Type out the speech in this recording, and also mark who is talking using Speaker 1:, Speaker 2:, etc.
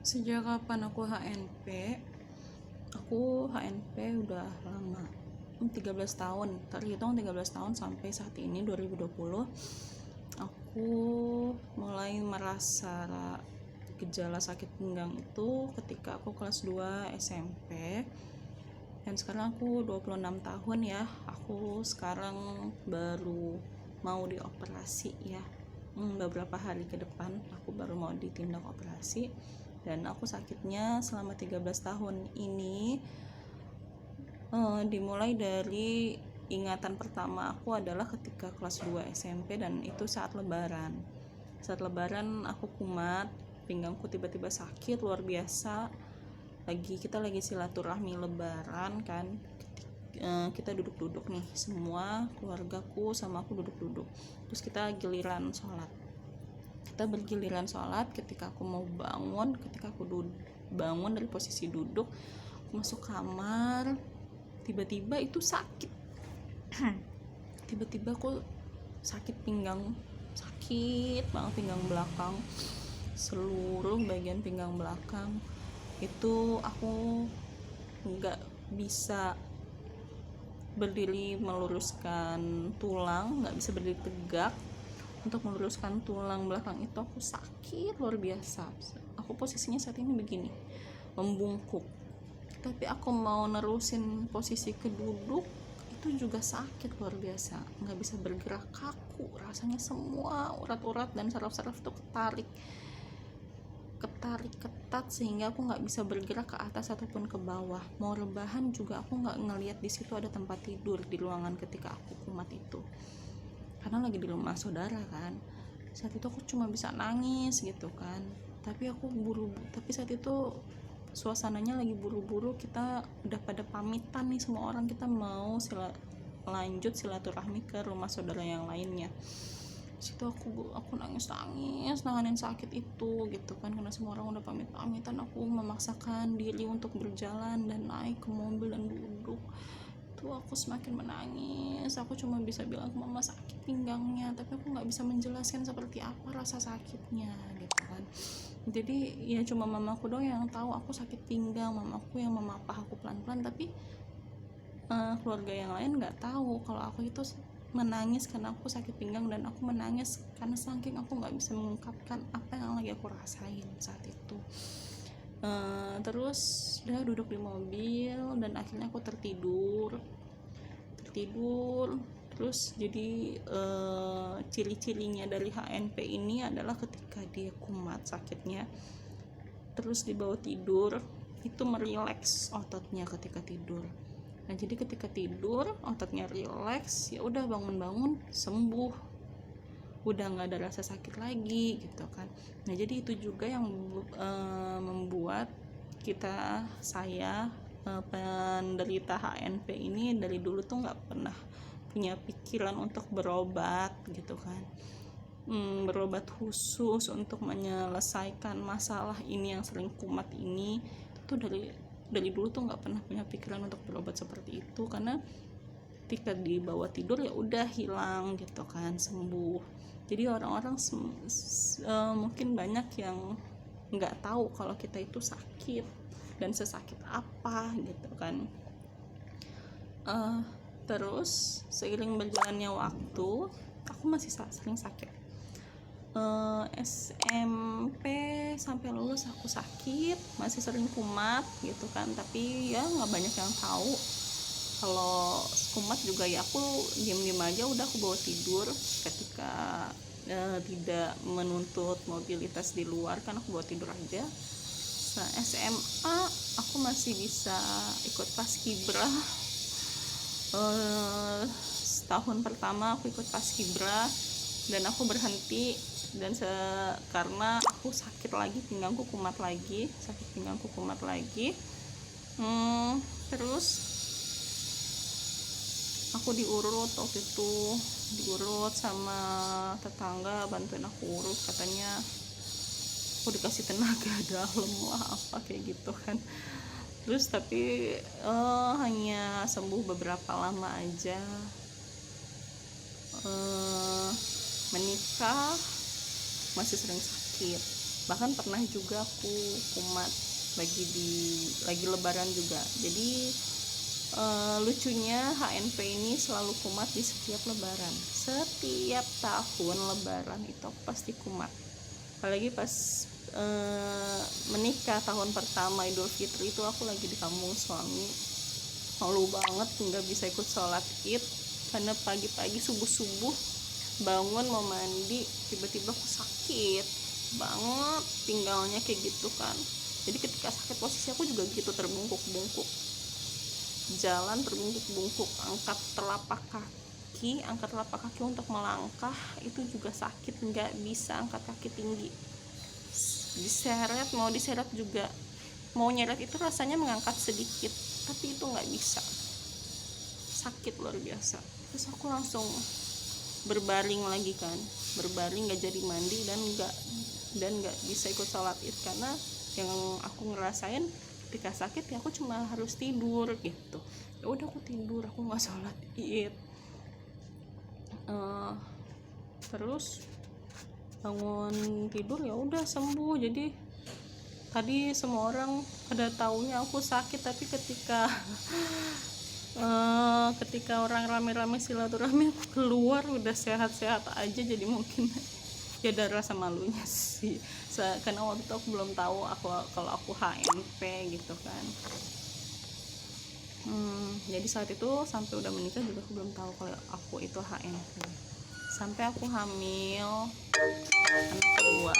Speaker 1: Sejak kapan aku HNP? Aku HNP udah lama, 13 tahun, terhitung 13 tahun sampai saat ini 2020. Aku mulai merasa gejala sakit pinggang itu ketika aku kelas 2 SMP. Dan sekarang aku 26 tahun ya. Aku sekarang baru mau dioperasi ya. Beberapa hari ke depan aku baru mau ditindak operasi. Dan aku sakitnya selama 13 tahun ini dimulai dari ingatan pertama aku adalah ketika kelas 2 SMP, dan itu saat lebaran aku kumat, pinggangku tiba-tiba sakit luar biasa. Kita lagi silaturahmi lebaran kan, kita duduk-duduk nih, semua keluargaku sama aku duduk-duduk, terus kita bergiliran sholat. Ketika aku bangun dari posisi duduk, aku masuk kamar, tiba-tiba itu sakit. Tiba-tiba aku sakit banget, pinggang belakang, seluruh bagian pinggang belakang itu aku nggak bisa berdiri meluruskan tulang, nggak bisa berdiri tegak. Untuk meluruskan tulang belakang itu aku sakit luar biasa. Aku posisinya saat ini begini, membungkuk, tapi aku mau nerusin posisi keduduk itu juga sakit luar biasa, nggak bisa bergerak, kaku rasanya, semua urat-urat dan saraf-saraf itu ketarik ketat sehingga aku nggak bisa bergerak ke atas ataupun ke bawah. Mau rebahan juga aku nggak ngelihat di situ ada tempat tidur di ruangan ketika aku kumat itu, karena lagi di rumah saudara kan. Saat itu aku cuma bisa nangis gitu kan, tapi saat itu suasananya lagi buru-buru, kita udah pada pamitan nih semua orang, kita mau lanjut silaturahmi ke rumah saudara yang lainnya. Situ aku nangis nanganin sakit itu gitu kan, karena semua orang udah pamitan. Aku memaksakan diri untuk berjalan dan naik ke mobil dan duduk. Tuh aku semakin menangis. Aku cuma bisa bilang ke mama sakit pinggangnya, tapi aku nggak bisa menjelaskan seperti apa rasa sakitnya gitu kan. Jadi ya cuma mamaku doang yang tahu aku sakit pinggang, mamaku yang memapah aku pelan-pelan, tapi keluarga yang lain nggak tahu kalau aku itu menangis karena aku sakit pinggang. Dan aku menangis karena saking aku nggak bisa mengungkapkan apa yang lagi aku rasain saat itu. Terus udah duduk di mobil dan akhirnya aku tertidur. Terus jadi ciri-cirinya dari HNP ini adalah ketika dia kumat sakitnya, terus dibawa tidur itu merileks ototnya ketika tidur. Nah jadi ketika tidur ototnya rileks, ya udah bangun-bangun sembuh, udah nggak ada rasa sakit lagi gitu kan. Nah jadi itu juga yang membuat saya penderita HNP ini dari dulu tuh nggak pernah punya pikiran untuk berobat gitu kan, berobat khusus untuk menyelesaikan masalah ini yang sering kumat ini. Itu dari dulu tuh nggak pernah punya pikiran untuk berobat seperti itu, karena ketika dibawa tidur ya udah hilang gitu kan, sembuh. Jadi orang-orang mungkin banyak yang nggak tahu kalau kita itu sakit dan sesakit apa gitu kan. Terus seiring berjalannya waktu aku masih sering sakit. SMP sampai lulus aku sakit, masih sering kumat gitu kan, tapi ya nggak banyak yang tahu kalau kumat juga. Ya aku diam-diam aja, udah aku bawa tidur ketika tidak menuntut mobilitas di luar kan, aku bawa tidur aja. SMA aku masih bisa ikut paskibra. Setahun pertama aku ikut paskibra dan aku berhenti karena aku sakit lagi, pinggangku kumat lagi. Terus aku diurut sama tetangga, bantuin aku urut, katanya aku dikasih tenaga dalam lah apa kayak gitu kan. Terus tapi hanya sembuh beberapa lama aja. Menikah masih sering sakit, Bahkan pernah juga aku kumat lagi lebaran juga. Jadi lucunya HNP ini selalu kumat di setiap lebaran. Setiap tahun lebaran itu aku pasti kumat. Apalagi pas menikah tahun pertama Idul Fitri itu aku lagi di kampung suami, malu banget nggak bisa ikut sholat id karena pagi-pagi subuh bangun mau mandi tiba-tiba aku sakit banget pinggangnya kayak gitu kan. Jadi ketika sakit posisi aku juga gitu, terbungkuk-bungkuk, jalan terbungkuk-bungkuk, angkat telapak kaki untuk melangkah itu juga sakit, nggak bisa angkat kaki tinggi, diseret juga, mau nyeret itu rasanya mengangkat sedikit tapi itu nggak bisa, sakit luar biasa. Terus aku langsung berbaring lagi kan, nggak jadi mandi dan nggak bisa ikut sholat id karena yang aku ngerasain ketika sakit ya aku cuma harus tidur gitu. Ya udah aku tidur, aku nggak sholat id. Terus bangun tidur ya udah sembuh. Jadi tadi semua orang pada taunya aku sakit, tapi ketika orang rame-rame silaturahmi aku keluar udah sehat-sehat aja. Jadi mungkin ya ada rasa malunya sih, karena waktu itu aku belum tahu kalau aku HNP gitu kan. Jadi saat itu sampai udah menikah juga aku belum tahu kalau aku itu HNP, sampai aku hamil anak kedua